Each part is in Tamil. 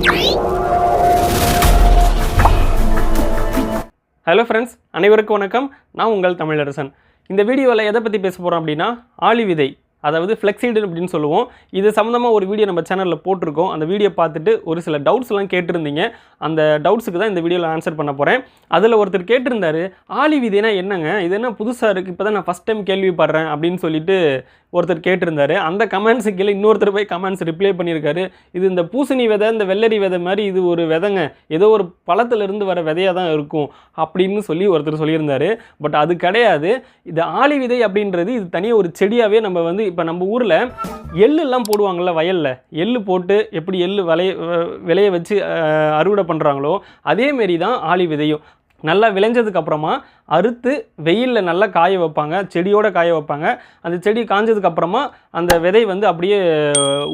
ஹலோ ஃப்ரெண்ட்ஸ், அனைவருக்கும் வணக்கம். நான் உங்கள் தமிழரசன். இந்த வீடியோவில் எதை பற்றி பேச போகிறோம் அப்படின்னா, ஆளி விதை, அதாவது ஃப்ளெக்ஸீடு அப்படின்னு சொல்லுவோம். இது சம்மந்தமாக ஒரு வீடியோ நம்ம சேனலில் போட்டிருக்கோம். அந்த வீடியோ பார்த்துட்டு ஒரு சில டவுட்ஸ்லாம் கேட்டிருந்தீங்க. அந்த டவுட்ஸுக்கு தான் இந்த வீடியோவில் ஆன்சர் பண்ண போகிறேன். அதில் ஒருத்தர் கேட்டிருந்தாரு, ஆளி விதைனா என்னங்க, இது என்ன புதுசாக இருக்குது, இப்போ தான் நான் ஃபஸ்ட் டைம் கேள்விப்படுறேன் அப்படின்னு சொல்லிட்டு ஒருத்தர் கேட்டிருந்தாரு. அந்த கமெண்ட்ஸு கீழே இன்னொருத்தர் போய் கமெண்ட்ஸ் ரிப்ளை பண்ணியிருக்காரு. இது இந்த பூசணி விதை, இந்த வெள்ளரி விதை மாதிரி இது ஒரு விதைங்க, ஏதோ ஒரு பழத்திலிருந்து வர விதையாக தான் இருக்கும் அப்படின்னு சொல்லி ஒருத்தர் சொல்லியிருந்தாரு. பட் அது கிடையாது. இது ஆளி விதை அப்படின்றது இது தனியாக ஒரு செடியாகவே நம்ம வந்து இப்போ நம்ம ஊரில் எள்ளுலாம் போடுவாங்கள்ல, வயலில் எள்ளு போட்டு எப்படி எள்ளு விளைய வச்சு அறுவடை பண்ணுறாங்களோ அதேமாரி தான் ஆளி விதையும். நல்லா விளைஞ்சதுக்கப்புறமா அறுத்து வெயிலில் நல்லா காய வைப்பாங்க, செடியோடு காய வைப்பாங்க. அந்த செடி காஞ்சதுக்கப்புறமா அந்த விதை வந்து அப்படியே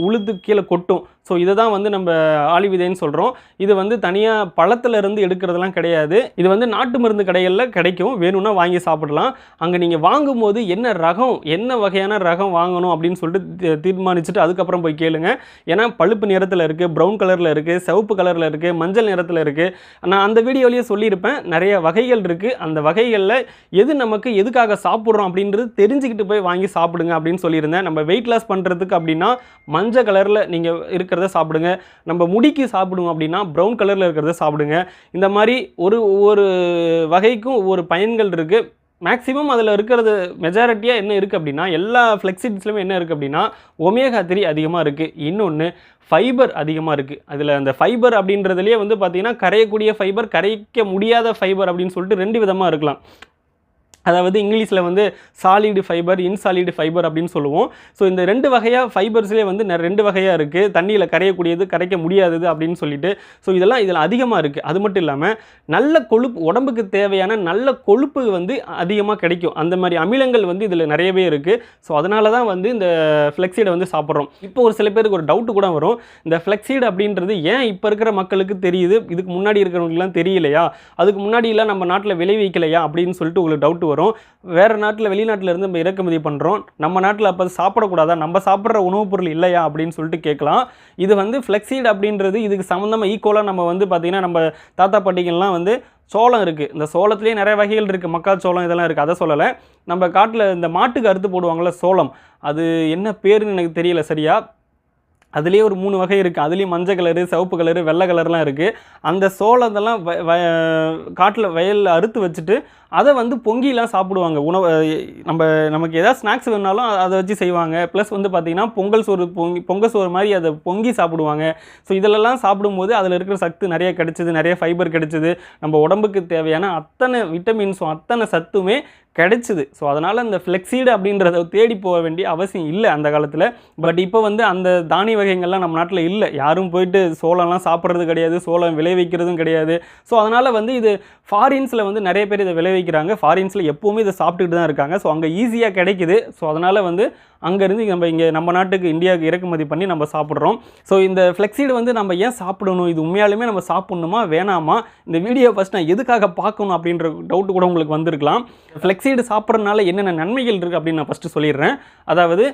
உளுத்து கீழே கொட்டும். ஸோ இதை தான் வந்து நம்ம ஆளி விதைன்னு சொல்கிறோம். இது வந்து தனியாக பழத்திலிருந்து எடுக்கிறதுலாம் கிடையாது. இது வந்து நாட்டு மருந்து கடைகளில் கிடைக்கும், வேணும்னா வாங்கி சாப்பிடலாம். அங்கே நீங்கள் வாங்கும்போது என்ன ரகம், என்ன வகையான ரகம் வாங்கணும் அப்படின்னு சொல்லிட்டு தீர்மானிச்சுட்டு அதுக்கப்புறம் போய் கேளுங்க. ஏன்னா பழுப்பு நிறத்தில் இருக்குது, ப்ரௌன் கலரில் இருக்குது, சிவப்பு கலரில் இருக்குது, மஞ்சள் நிறத்தில் இருக்குது. நான் அந்த வீடியோலேயே சொல்லியிருப்பேன், நிறைய வகைகள் இருக்குது. அந்த வகைகளில் எது நமக்கு எதுக்காக சாப்பிட்றோம் அப்படின்றது தெரிஞ்சுக்கிட்டு போய் வாங்கி சாப்பிடுங்க அப்படின்னு சொல்லியிருந்தேன். நம்ம வெயிட் லாஸ் பண்ணுறதுக்கு அப்படின்னா மஞ்சள் கலரில் நீங்கள் இருக்கிறத சாப்பிடுங்க. நம்ம முடிக்கு சாப்பிடுவோம் அப்படின்னா ப்ரௌன் கலரில் இருக்கிறத சாப்பிடுங்க. இந்த மாதிரி ஒவ்வொரு வகைக்கும் ஒவ்வொரு பயன்கள் இருக்குது. மேக்ஸிமம் அதில் இருக்கிறது மெஜாரிட்டியாக என்ன இருக்குது அப்படின்னா, எல்லா ஃப்ளெக்ஸீட்ஸ்லையுமே என்ன இருக்குது அப்படின்னா ஒமேகா 3 அதிகமாக இருக்குது. இன்னொன்று ஃபைபர் அதிகமாக இருக்குது. அதில் அந்த ஃபைபர் அப்படின்றதுலேயே வந்து பார்த்திங்கன்னா கரையக்கூடிய ஃபைபர், கரைக்க முடியாத ஃபைபர் அப்படின்னு சொல்லிட்டு 2 விதமாக இருக்கலாம். அதாவது இங்கிலீஷில் வந்து சாலிடு ஃபைபர், இன்சாலிடு ஃபைபர் அப்படின்னு சொல்லுவோம். ஸோ இந்த 2 வகையாக ஃபைபர்ஸ்லேயே வந்து 2 வகையாக இருக்குது. தண்ணியில் கரையக்கூடியது, கரைக்க முடியாதது அப்படின்னு சொல்லிட்டு. ஸோ இதெல்லாம் இதில் அதிகமாக இருக்குது. அது மட்டும் இல்லாமல் நல்ல கொழுப்பு, உடம்புக்கு தேவையான நல்ல கொழுப்பு வந்து அதிகமாக கிடைக்கும். அந்த மாதிரி அமிலங்கள் வந்து இதில் நிறையவே இருக்குது. ஸோ அதனால தான் வந்து இந்த ஃப்ளெக்ஸீடை வந்து சாப்பிட்றோம். இப்போ ஒரு சில பேருக்கு ஒரு டவுட்டு கூட வரும், இந்த ஃப்ளெக்ஸீடு அப்படின்றது ஏன் இப்போ இருக்கிற மக்களுக்கு தெரியுது, இதுக்கு முன்னாடி இருக்கிறவங்களுக்குலாம் தெரியலையா, அதுக்கு முன்னாடியெல்லாம் நம்ம நாட்டில் விளைவிக்கலையா அப்படின்னு சொல்லிட்டு உங்களுக்கு டவுட் வரும். வேறு நாட்டில், வெளிநாட்டில் இருந்து நம்ம இறக்குமதி பண்ணுறோம், நம்ம நாட்டில் அப்போ சாப்பிடக்கூடாதா, நம்ம சாப்பிட்ற உணவுப் பொருள் இல்லையா அப்படின்னு சொல்லிட்டு கேட்கலாம். இது வந்து ஃப்ளெக்ஸீடு அப்படின்றது இதுக்கு சம்மந்தமாக ஈக்குவலாக நம்ம வந்து பார்த்திங்கன்னா நம்ம தாத்தா பாட்டிகள்லாம் வந்து சோளம் இருக்குது. இந்த சோளத்துலேயே நிறைய வகைகள் இருக்குது, மக்காச்சோளம் இதெல்லாம் இருக்குது, அதை சொல்லலை. நம்ம காட்டில் இந்த மாட்டுக்கு அறுத்து போடுவாங்கள்ல சோளம், அது என்ன பேருன்னு எனக்கு தெரியல சரியா. அதுலேயே ஒரு 3 வகை இருக்குது. அதுலேயும் மஞ்சள் கலரு, சிவப்பு கலரு, வெள்ளை கலர்லாம் இருக்குது. அந்த சோளத்தெல்லாம் காட்டில் வயலில் அறுத்து வச்சுட்டு அதை வந்து பொங்கிலாம் சாப்பிடுவாங்க. நமக்கு ஏதாவது ஸ்நாக்ஸ் வேணாலும் அதை வச்சு செய்வாங்க. ப்ளஸ் வந்து பார்த்திங்கன்னா பொங்கல் சோறு மாதிரி அதை பொங்கி சாப்பிடுவாங்க. ஸோ இதிலெல்லாம் சாப்பிடும்போது அதில் இருக்கிற சத்து நிறைய கிடைச்சிது, நிறைய ஃபைபர் கிடைச்சிது, நம்ம உடம்புக்கு தேவையான அத்தனை விட்டமின்ஸும் அத்தனை சத்துமே கிடைச்சிது. ஸோ அதனால் இந்த ஃப்ளெக்ஸீடு அப்படின்றத தேடி போக வேண்டிய அவசியம் இல்லை அந்த காலத்தில். பட் இப்போ வந்து அந்த தானிய வகைகள்லாம் நம்ம நாட்டில் இல்லை. யாரும் போயிட்டு சோளம்லாம் சாப்பிட்றது கிடையாது, சோளம் விளைவிக்கிறதும் கிடையாது. ஸோ அதனால் வந்து இது ஃபாரின்ஸில் வந்து நிறைய பேர் இதை விளைவிக்கிறாங்க. ஃபாரின்ஸில் எப்போவுமே இதை சாப்பிட்டுக்கிட்டு தான் இருக்காங்க. ஸோ அங்கே ஈஸியாக கிடைக்குது. ஸோ அதனால் வந்து அங்கேருந்து நம்ம நாட்டுக்கு, இந்தியாவுக்கு இறக்குமதி பண்ணி நம்ம சாப்பிட்றோம். ஸோ இந்த ஃப்ளெக்ஸீடு வந்து நம்ம ஏன் சாப்பிடணும், இது உண்மையாலுமே நம்ம சாப்பிட்ணுமா வேணாமா, இந்த வீடியோ ஃபஸ்ட் நான் எதுக்காக பார்க்கணும் அப்படின்ற டவுட்டு கூட உங்களுக்கு வந்திருக்கலாம். ஃப்ளெக்ஸீடு சாப்பிட்றதுனால என்னென்ன நன்மைகள் இருக்குது அப்படின்னு நான் ஃபஸ்ட்டு சொல்லிடுறேன். அதாவது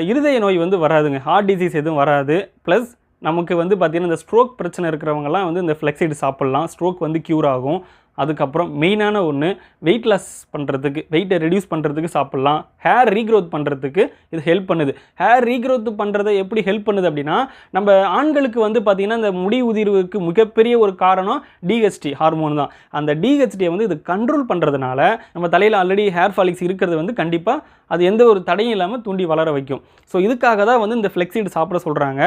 இருதய நோய் வந்து வராதுங்க, ஹார்ட் டிசீஸ் எதுவும் வராது. ப்ளஸ் நமக்கு வந்து பார்த்திங்கன்னா இந்த ஸ்ட்ரோக் பிரச்சனை இருக்கிறவங்கலாம் வந்து இந்த ஃப்ளெக்ஸீடு சாப்பிட்லாம், ஸ்ட்ரோக் வந்து க்யூர் ஆகும். அதுக்கப்புறம் மெயினான ஒன்று, வெயிட் லாஸ் பண்ணுறதுக்கு, வெயிட்டை ரெடியூஸ் பண்ணுறதுக்கு சாப்பிட்லாம். ஹேர் ரீக்ரோத் பண்ணுறதுக்கு இது ஹெல்ப் பண்ணுது. ஹேர் ரீக்ரோத் பண்ணுறதை எப்படி ஹெல்ப் பண்ணுது அப்படின்னா, நம்ம ஆண்களுக்கு வந்து பார்த்திங்கன்னா இந்த முடி உதிர்வுக்கு மிகப்பெரிய ஒரு காரணம் டிஹெச்டி ஹார்மோன் தான். அந்த டிஹெச்டியை வந்து இது கண்ட்ரோல் பண்ணுறதுனால நம்ம தலையில் ஆல்ரெடி ஹேர் ஃபாலிக்ஸ் இருக்கிறது வந்து கண்டிப்பாக அது எந்த ஒரு தடையும் இல்லாமல் தூண்டி வளர வைக்கும். ஸோ இதுக்காக தான் வந்து இந்த ஃப்ளெக்ஸீடு சாப்பிட சொல்கிறாங்க.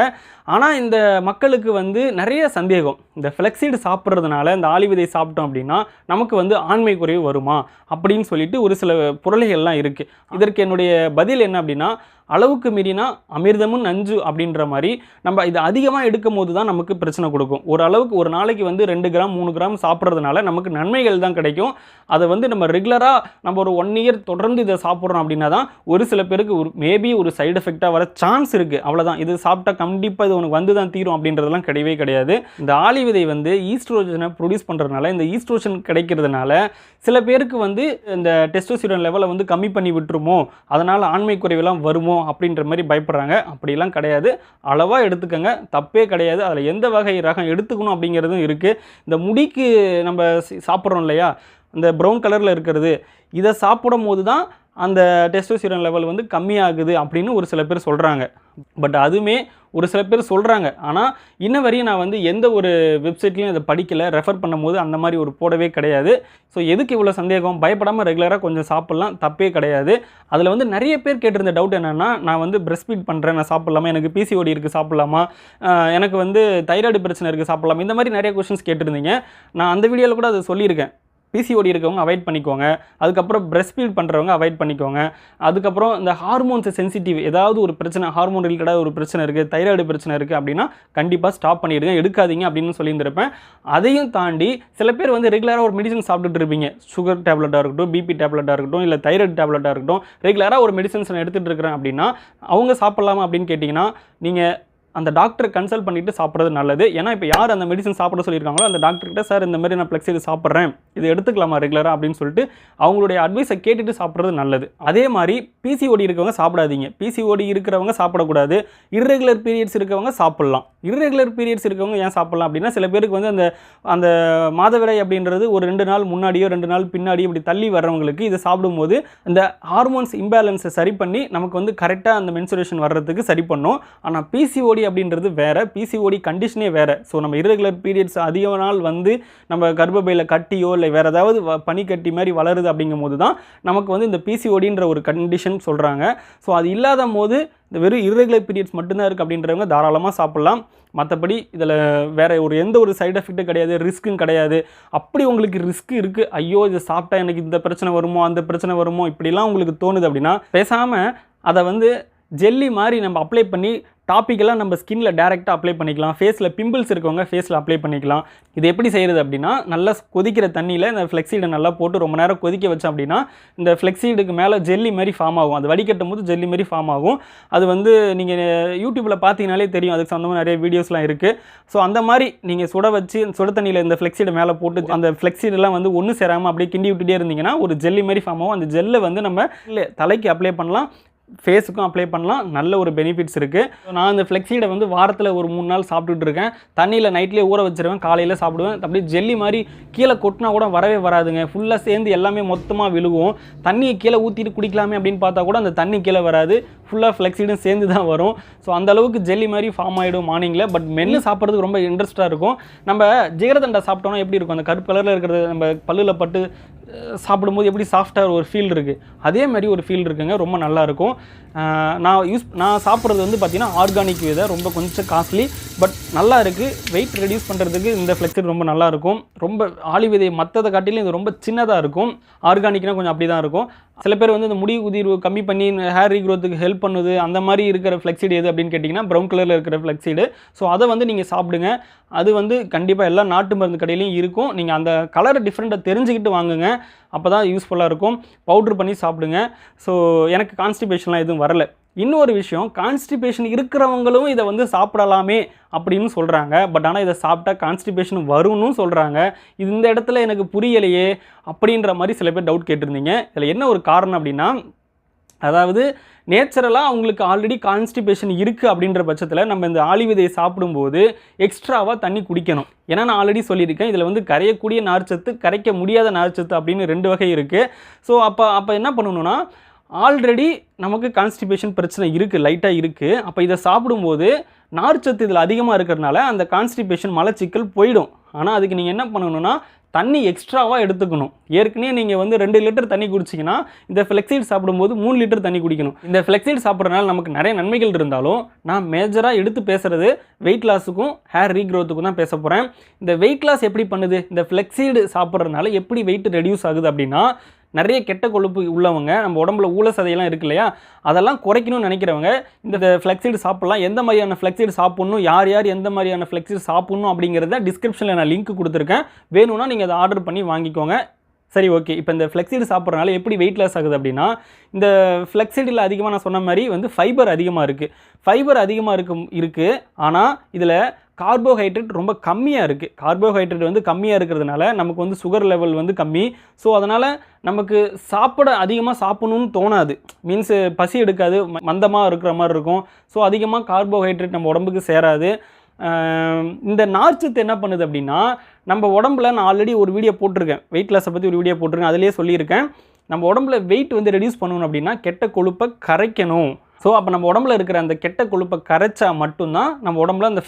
ஆனால் இந்த மக்களுக்கு வந்து நிறைய சந்தேகம், இந்த ஃப்ளெக்ஸீடு சாப்பிட்றதுனால, இந்த ஆளி விதை சாப்பிட்டோம் அப்படின்னா நமக்கு வந்து ஆண்மை குறைவு வருமா அப்படின்னு சொல்லிட்டு ஒரு சில பொருளைகள்லாம் இருக்குது. இதற்கு என்னுடைய பதில் என்ன அப்படின்னா, அளவுக்கு மீறினா அமிர்தமும் நஞ்சு அப்படின்ற மாதிரி நம்ம இது அதிகமாக எடுக்கும் போது தான் நமக்கு பிரச்சனை கொடுக்கும். ஒரு அளவுக்கு ஒரு நாளைக்கு வந்து 2 கிராம் 3 கிராம் சாப்பிட்றதுனால நமக்கு நன்மைகள் தான் கிடைக்கும். அதை வந்து நம்ம ரெகுலராக நம்ம ஒரு 1 இயர் தொடர்ந்து இதை சாப்பிட்றோம் அப்படின்னா தான் ஒரு சில பேருக்கு மேபி ஒரு சைடு எஃபெக்டாக வர சான்ஸ் இருக்குது. அவ்வளோதான், இது சாப்பிட்டா கண்டிப்பாக இது உனக்கு வந்து தான் தீரும் அப்படின்றதெல்லாம் கிடையவே கிடையாது. இந்த ஆளி விதை வந்து ஈஸ்ட்ரோஜனை ப்ரொடியூஸ் பண்ணுறதுனால, இந்த ஈஸ்ட்ரோஜன் கிடைக்கிறதுனால சில பேருக்கு வந்து இந்த டெஸ்டோஸ்டிரான் லெவலை வந்து கம்மி பண்ணி விட்டுருமோ, அதனால் ஆண்மை குறைவெல்லாம் வருமோ அப்படின்ற மாதிரி பயப்படுறாங்க. அப்படிலாம் கிடையாது. அளவாக எடுத்துக்கங்க, தப்பே கிடையாது. அதில் எந்த வகை ரகம் எடுத்துக்கணும் அப்படிங்கிறதும் இருக்குது. இந்த முடிக்கு நம்ம சாப்பிட்றோம் இல்லையா, இந்த ப்ரௌன் கலரில் இருக்கிறது, இதை சாப்பிடும் போது தான் அந்த டெஸ்டோஸ்டிரான் லெவல் வந்து கம்மியாகுது அப்படின்னு ஒரு சில பேர் சொல்கிறாங்க. பட் அதுவுமே ஒரு சில பேர் சொல்கிறாங்க. ஆனால் இன்ன வரையும் நான் வந்து எந்த ஒரு வெப்சைட்லையும் அதை படிக்கலை, ரெஃபர் பண்ணும்போது அந்த மாதிரி ஒரு போடவே கிடையாது. ஸோ எதுக்கு இவ்வளோ சந்தேகம்? பயப்படாமல் ரெகுலராக கொஞ்சம் சாப்பிட்லாம், தப்பே கிடையாது. அதில் வந்து நிறைய பேர் கேட்டிருந்த டவுட் என்னென்னா, நான் வந்து பிரஸ்ட் ஃபீட் பண்ணுறேன், நான் சாப்பிட்லாமா, எனக்கு பிசிஓடி இருக்குது சாப்பிட்லாமா, எனக்கு வந்து தைராய்டு பிரச்சனை இருக்குது சாப்பிட்லாமா, இந்த மாதிரி நிறைய கொஷின்ஸ் கேட்டிருந்தீங்க. நான் அந்த வீடியோவில் கூட அதை சொல்லியிருக்கேன். பிசிஓடி இருக்கவங்க அவாய்ட் பண்ணிக்கோங்க, அதுக்கப்புறம் பிரஸ்ட் ஃபீட் பண்ணுறவங்க அவாய்ட் பண்ணிக்கோங்க, அதுக்கப்புறம் இந்த ஹார்மோன்ஸ் சென்சிட்டிவ் ஏதாவது ஒரு பிரச்சனை, ஹார்மோன் ரிலேட்டடாக ஒரு பிரச்சனை இருக்குது, தைராய்டு பிரச்சனை இருக்குது அப்படின்னா கண்டிப்பாக ஸ்டாப் பண்ணிடுங்க, எடுக்காதீங்க அப்படின்னு சொல்லியிருந்திருப்பேன். அதையும் தாண்டி சில பேர் வந்து ரெகுலராக ஒரு மெடிசன் சாப்பிட்டுட்டு இருப்பீங்க, சுகர் டேப்லெட்டாக இருக்கட்டும், பிபி டேப்லெட்டாக இருக்கட்டும், இல்லை தைராய்டு டேப்லெட்டாக இருக்கட்டும், ரெகுலராக ஒரு மெடிசன்ஸ் நான் எடுத்துகிட்டு இருக்கிறேன் அப்படின்னா அவங்க சாப்பிட்லாமா அப்படின்னு கேட்டிங்கன்னா நீங்கள் அந்த டாக்டரை கன்சல்ட் பண்ணிவிட்டு சாப்பிட்றது நல்லது. ஏன்னா இப்போ யார் அந்த மெடிசன் சாப்பிட சொல்லியிருக்காங்களோ அந்த டாக்டர்கிட்ட, சார் இந்த மாதிரி நான் ஃப்ளெக்ஸைடு சாப்பிட்றேன், இது எடுத்துக்கலாமா ரெகுலராக அப்படின்னு சொல்லிட்டு அவங்களுடைய அட்வைஸை கேட்டுட்டு சாப்பிட்றது நல்லது. அதே மாதிரி பிசிஓடி இருக்கவங்க சாப்பிடாதீங்க, பிசிஓடி இருக்கிறவங்க சாப்பிடக்கூடாது. இர்ரெகுலர் பீரியட்ஸ் இருக்கவங்க சாப்பிட்லாம். இர்ரெகுலர் பீரியட்ஸ் இருக்கவங்க ஏன் சாப்பிட்லாம் அப்படின்னா, சில பேருக்கு வந்து அந்த மாதவிடாய் அப்படின்றது ஒரு 2 நாள் முன்னாடியோ 2 நாள் பின்னாடியோ இப்படி தள்ளி வர்றவங்களுக்கு இதை சாப்பிடும்போது இந்த ஹார்மோன்ஸ் இம்பேலன்ஸை சரி பண்ணி நமக்கு வந்து கரெக்டாக அந்த மென்சுரேஷன் வர்றதுக்கு சரி பண்ணும். ஆனால் பிசிஓடி அப்படின்றது வேற, பிசிஓடி கண்டிஷனே வேற. ஸோ நம்ம இர்ரெகுலர் பீரியட்ஸ் அதிக நாள் வந்து நம்ம கர்ப்பப்பையில் கட்டியோ இல்லை வேற ஏதாவது பனிக்கட்டி மாதிரி வளருது அப்படிங்கும் போது தான் நமக்கு வந்து இந்த பிசிஓடின்ற ஒரு கண்டிஷன் சொல்கிறாங்க. ஸோ அது இல்லாத போது இந்த வெறும் இர்ரெகுலர் பீரியட்ஸ் மட்டும்தான் இருக்குது அப்படின்றவங்க தாராளமாக சாப்பிட்லாம். மற்றபடி இதில் வேறு எந்த ஒரு சைடு எஃபெக்ட்டும் கிடையாது, ரிஸ்க்கும் கிடையாது. அப்படி உங்களுக்கு ரிஸ்க் இருக்குது, ஐயோ இதை சாப்பிட்டா எனக்கு இந்த பிரச்சனை வருமோ அந்த பிரச்சனை வருமோ இப்படிலாம் உங்களுக்கு தோணுது அப்படின்னா பேசாமல் அதை வந்து ஜெல்லி மாதிரி நம்ம அப்ளை பண்ணி டாப்பிக்கெல்லாம் நம்ம ஸ்கின்ல டேரெக்டாக அப்ளை பண்ணிக்கலாம். ஃபேஸில் பிம்பிள்ஸ் இருக்கவங்க ஃபேஸில் அப்ளை பண்ணிக்கலாம். இது எப்படி செய்கிறது அப்படின்னா, நல்லா கொதிக்கிற தண்ணியில் இந்த ஃப்ளெக்ஸீடை நல்லா போட்டு ரொம்ப நேரம் கொதிக்க வச்சோம் அப்படின்னா இந்த ஃப்ளெக்ஸீடுக்கு மேலே ஜெல்லி மாதிரி ஃபார்ம் ஆகும். அது வடிகட்டும் போது ஜெல்லி மாதிரி ஃபார்ம் ஆகும். அது வந்து நீங்கள் யூடியூப்பில் பார்த்தீங்கனாலே தெரியும், அதுக்கு சொந்தமாக நிறைய வீடியோஸ்லாம் இருக்குது. ஸோ அந்த மாதிரி நீங்கள் சுட வச்சு சுட தண்ணியில் இந்த ஃப்ளெக்ஸீடை மேலே போட்டு அந்த ஃப்ளெக்ஸீடெல்லாம் வந்து ஒன்று சேராமல் அப்படியே கிண்டி விட்டுட்டே இருந்தீங்கன்னா ஒரு ஜெல்லி மாதிரி ஃபார்ம் ஆகும். அந்த ஜெல்லை வந்து நம்ம தலைக்கு அப்ளை பண்ணலாம், ஃபேஸுக்கும் அப்ளை பண்ணலாம். நல்ல ஒரு பெனிஃபிட்ஸ் இருக்குது. நான் இந்த ஃப்ளெக்ஸீடை வந்து வாரத்தில் ஒரு 3 நாள் சாப்பிட்டுட்டு இருக்கேன். தண்ணியில் நைட்லேயே ஊற வச்சுருவேன், காலையில் சாப்பிடுவேன். அப்படியே ஜெல்லி மாதிரி கீழே கொட்டினா கூட வரவே வராதுங்க, ஃபுல்லாக சேர்ந்து எல்லாமே மொத்தமாக விழுகும். தண்ணியை கீழே ஊற்றிட்டு குடிக்கலாமே அப்படின்னு பார்த்தா கூட அந்த தண்ணி கீழே வராது, ஃபுல்லாக ஃப்ளெக்ஸீடும் சேர்ந்து தான் வரும். ஸோ அந்தளவுக்கு ஜெல்லி மாதிரி ஃபார்ம் ஆகிடும் மார்னிங்கில். பட் மென்று சாப்பிட்றதுக்கு ரொம்ப இன்ட்ரெஸ்ட்டாக இருக்கும். நம்ம ஜிகரதண்டா சாப்பிட்டோன்னா எப்படி இருக்கும், அந்த கருப்பு கலரில் இருக்கிறது நம்ம பல்லில் பட்டு சாப்பிடும்போது எப்படி சாஃப்டாக ஒரு ஃபீல் இருக்குது, அதே மாதிரி ஒரு ஃபீல் இருக்குங்க, ரொம்ப நல்லாயிருக்கும். நான் சாப்பிட்றது வந்து பார்த்திங்கன்னா ஆர்கானிக் விதை, ரொம்ப கொஞ்சம் காஸ்ட்லி, பட் நல்லா இருக்குது. வெயிட் ரெடியூஸ் பண்ணுறதுக்கு இந்த ஃப்ளெக்ஸீட் ரொம்ப நல்லாயிருக்கும். ரொம்ப ஆலிவ் விதை மற்றதை காட்டிலும் இது ரொம்ப சின்னதாக இருக்கும். ஆர்கானிக்னால் கொஞ்சம் அப்படி தான் இருக்கும். சில பேர் வந்து இந்த முடி உதிர்வு கம்மி பண்ணி ஹேர் ரீக்ரோத்துக்கு ஹெல்ப் பண்ணுது, அந்த மாதிரி இருக்கிற ஃப்ளெக்ஸீடு எது அப்படின்னு கேட்டிங்கன்னா ப்ரௌன் கலரில் இருக்கிற ஃப்ளெக்ஸீடு. ஸோ அதை வந்து நீங்கள் சாப்பிடுங்க. அது வந்து கண்டிப்பாக எல்லா நாட்டு மருந்து கடையிலையும் இருக்கும். நீங்கள் அந்த கலரை டிஃப்ரெண்ட்டை தெரிஞ்சுக்கிட்டு வாங்குங்க, அப்போ தான் யூஸ்ஃபுல்லாக இருக்கும். பவுட்ரு பண்ணி சாப்பிடுங்க. ஸோ எனக்கு கான்ஸ்டிபேஷன்லாம் எதுவும் வரலை. இன்னொரு விஷயம், கான்ஸ்டிபேஷன் இருக்கிறவங்களும் இதை வந்து சாப்பிடலாமே அப்படின்னு சொல்கிறாங்க. பட் ஆனால் இதை சாப்பிட்டா கான்ஸ்டிபேஷன் வரும்னு சொல்கிறாங்க. இந்த இடத்துல எனக்கு புரியலையே அப்படின்ற மாதிரி சில பேர் டவுட் கேட்டிருந்தீங்க. இதில் என்ன ஒரு காரணம் அப்படின்னா, அதாவது நேச்சுரலாக அவங்களுக்கு ஆல்ரெடி கான்ஸ்டிபேஷன் இருக்குது அப்படின்ற பட்சத்தில் நம்ம இந்த ஆலிவ் விதையை சாப்பிடும்போது எக்ஸ்ட்ராவாக தண்ணி குடிக்கணும். ஏன்னா நான் ஆல்ரெடி சொல்லியிருக்கேன், இதில் வந்து கரையக்கூடிய நார்ச்சத்து, கரைக்க முடியாத நார்ச்சத்து அப்படின்னு 2 வகை இருக்குது. ஸோ அப்போ என்ன பண்ணணும்னா, ஆல்ரெடி நமக்கு கான்ஸ்டிபேஷன் பிரச்சனை இருக்குது, லைட்டாக இருக்குது. அப்போ இதை சாப்பிடும்போது நார்ச்சத்து இதில் அதிகமாக இருக்கிறதுனால அந்த கான்ஸ்டிபேஷன் மலச்சிக்கல் போயிடும். ஆனால் அதுக்கு நீங்கள் என்ன பண்ணணும்னா, தண்ணி எக்ஸ்ட்ராவாக எடுத்துக்கணும். ஏற்கனவே நீங்கள் வந்து 2 லிட்டர் தண்ணி குடிச்சிங்கன்னா இந்த ஃப்ளெக்ஸீட் சாப்பிடும்போது 3 லிட்டர் தண்ணி குடிக்கணும். இந்த ஃப்ளெக்ஸீட் சாப்பிட்றதுனால நமக்கு நிறைய நன்மைகள் இருந்தாலும் நான் மேஜராக எடுத்து பேசுகிறது வெயிட் லாஸுக்கும் ஹேர் ரீக்ரோத்துக்கும் தான் பேச போகிறேன். இந்த வெயிட் லாஸ் எப்படி பண்ணுது, இந்த ஃப்ளெக்ஸீடு சாப்பிட்றதுனால எப்படி வெயிட் ரெடியூஸ் ஆகுது அப்படின்னா, நிறைய கெட்ட கொழுப்பு உள்ளவங்க, நம்ம உடம்புல ஊழ சதையெல்லாம் இருக்கு இல்லையா, அதெல்லாம் குறைக்கணும்னு நினைக்கிறவங்க இந்த ஃப்ளெக்ஸீடு சாப்பிட்லாம். எந்த மாதிரியான ஃப்ளெக்ஸீடு சாப்பிட்ணும், யார் எந்த மாதிரியான ஃப்ளெக்ஸீடு சாப்பிட்ணும் அப்படிங்கிறத டிஸ்கிரிப்ஷனில் நான் லிங்க் கொடுத்துருக்கேன். வேணும்னா நீங்கள் அதை ஆர்டர் பண்ணி வாங்கிக்கோங்க. சரி, ஓகே. இப்போ இந்த ஃப்ளெக்ஸீடு சாப்பிட்றதுனால எப்படி வெயிட் லாஸ் ஆகுது அப்படின்னா, இந்த ஃப்ளெக்ஸீடில் அதிகமாக நான் சொன்ன மாதிரி வந்து ஃபைபர் அதிகமாக இருக்குது. ஃபைபர் அதிகமாக இருக்குது. ஆனால் இதில் கார்போஹைட்ரேட் ரொம்ப கம்மியாக இருக்குது. கார்போஹைட்ரேட் வந்து கம்மியாக இருக்கிறதுனால நமக்கு வந்து சுகர் லெவல் வந்து கம்மி. ஸோ அதனால் நமக்கு அதிகமாக சாப்பிடணும்னு தோணாது. மீன்ஸ் பசி எடுக்காது, மந்தமாக இருக்கிற மாதிரி இருக்கும். ஸோ அதிகமாக கார்போஹைட்ரேட் நம்ம உடம்புக்கு சேராது. இந்த நார்ச்சத்து என்ன பண்ணுது அப்படின்னா, நம்ம உடம்புல நான் ஆல்ரெடி ஒரு வீடியோ போட்டிருக்கேன், வெயிட் லாஸை பற்றி ஒரு வீடியோ போட்டிருக்கேன். அதிலே சொல்லியிருக்கேன், நம்ம உடம்புல வெயிட் வந்து ரெடியூஸ் பண்ணணும் அப்படின்னா கெட்ட கொழுப்பை கரைக்கணும். ஸோ அப்போ நம்ம உடம்புல இருக்கிற அந்த கெட்ட கொழுப்பை கரைச்சா மட்டும்தான் நம்ம உடம்புல அந்த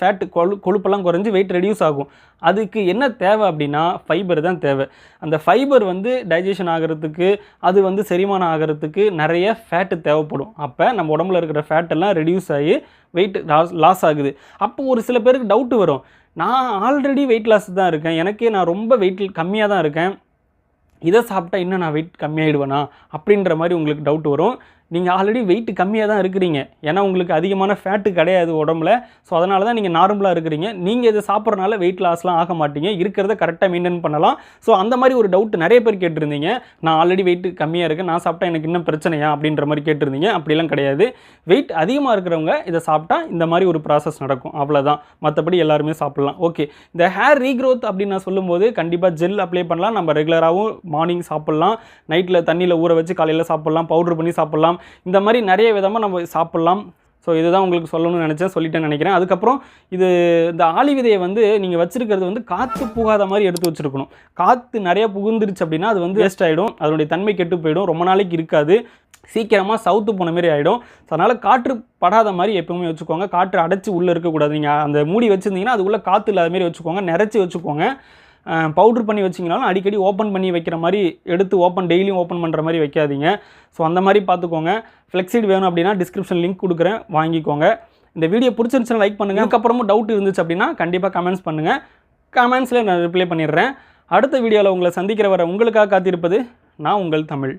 கொழுப்பெல்லாம் குறைஞ்சி வெயிட் ரெடியூஸ் ஆகும். அதுக்கு என்ன தேவை அப்படின்னா ஃபைபர் தான் தேவை. அந்த ஃபைபர் வந்து டைஜஷன் ஆகிறதுக்கு, அது வந்து செரிமானம் ஆகிறதுக்கு நிறைய ஃபேட்டு தேவைப்படும். அப்போ நம்ம உடம்புல இருக்கிற ஃபேட்டெல்லாம் ரெடியூஸ் ஆகி வெயிட் லாஸ் ஆகுது. அப்போ ஒரு சில பேருக்கு டவுட்டு வரும், நான் ஆல்ரெடி வெயிட் லாஸ் தான் இருக்கேன், நான் ரொம்ப வெயிட் கம்மியாக தான் இருக்கேன், இதை சாப்பிட்டா இன்னும் நான் வெயிட் கம்மியாகிடுவேனா அப்படின்ற மாதிரி உங்களுக்கு டவுட் வரும். நீங்கள் ஆல்ரெடி வெயிட் கம்மியாக தான் இருக்கிறீங்க, ஏன்னா உங்களுக்கு அதிகமான ஃபேட்டு கிடையாது உடம்புல. ஸோ அதனால தான் நீங்கள் நார்மலாக இருக்கிறீங்க. நீங்கள் இதை சாப்பிட்றதுனால வெயிட் லாஸ்லாம் ஆக மாட்டீங்க, இருக்கிறத கரெக்டாக மெயின்டைன் பண்ணலாம். ஸோ அந்த மாதிரி ஒரு டவுட் நிறைய பேர் கேட்டிருந்தீங்க, நான் ஆல்ரெடி வெயிட் கம்மியாக இருக்கேன், நான் சாப்பிட்டா எனக்கு இன்னும் பிரச்சனையா அப்படின்ற மாதிரி கேட்டிருந்தீங்க. அப்படிலாம் கிடையாது. வெயிட் அதிகமாக இருக்கிறவங்க இதை சாப்பிட்டா இந்த மாதிரி ஒரு ப்ராசஸ் நடக்கும், அவ்வளோதான். மற்றபடி எல்லாருமே சாப்பிட்லாம். ஓகே, இந்த ஹேர் ரீக்ரோத் அப்படின்னு நான் சொல்லும்போது கண்டிப்பாக ஜெல் அப்ளை பண்ணலாம். நம்ம ரெகுலராகவும் மார்னிங் சாப்பிட்லாம், நைட்டில் தண்ணியில் ஊற வச்சு காலையில் சாப்பிட்லாம், பவுட்ரு பண்ணி சாப்பிட்லாம். இந்த மாதிரி நிறைய விதமாக நம்ம சாப்பிட்லாம். ஸோ இதுதான் உங்களுக்கு சொல்லணும்னு நினச்சேன், சொல்லிட்டேன்னு நினைக்கிறேன். அதுக்கப்புறம் இந்த ஆளி விதையை வந்து நீங்கள் வச்சுருக்கிறது வந்து காற்று புகாத மாதிரி எடுத்து வச்சுருக்கணும். காற்று நிறைய புகுந்துருச்சு அப்படின்னா அது வந்து வேஸ்ட் ஆகிடும், அதனுடைய தன்மை கெட்டு போயிடும், ரொம்ப நாளைக்கு இருக்காது, சீக்கிரமாக சவுத்து போன மாதிரி ஆகிடும். ஸோ அதனால் காற்று படாத மாதிரி எப்பவுமே வச்சுக்கோங்க. காற்று அடைச்சி உள்ளே இருக்கக்கூடாது. நீங்கள் அந்த மூடி வச்சுருந்தீங்கன்னா அது உள்ளே காற்று இல்லாத மாதிரி வச்சுக்கோங்க, நிறச்சி வச்சுக்கோங்க. பவுட்ரு பண்ணி வச்சிங்கனாலும் அடிக்கடி ஓப்பன் பண்ணி வைக்கிற மாதிரி எடுத்து டெய்லியும் ஓப்பன் பண்ணுற மாதிரி வைக்காதீங்க. ஸோ அந்த மாதிரி பார்த்துக்கோங்க. ஃப்ளெக்ஸீட் வேணும் அப்படின்னா டிஸ்கிரிப்ஷன் லிங்க் கொடுக்குறேன், வாங்கிக்கோங்க. இந்த வீடியோ பிடிச்சிருந்துச்சுன்னா லைக் பண்ணுங்கள். அதுக்கப்புறமும் டவுட் இருந்துச்சு அப்படின்னா கண்டிப்பாக கமெண்ட்ஸ் பண்ணுங்கள், கமெண்ட்ஸில் நான் ரிப்ளை பண்ணிடுறேன். அடுத்த வீடியோவில் உங்களை சந்திக்கிற வர உங்களுக்காக காத்திருப்பது நான் உங்கள் தமிழ்.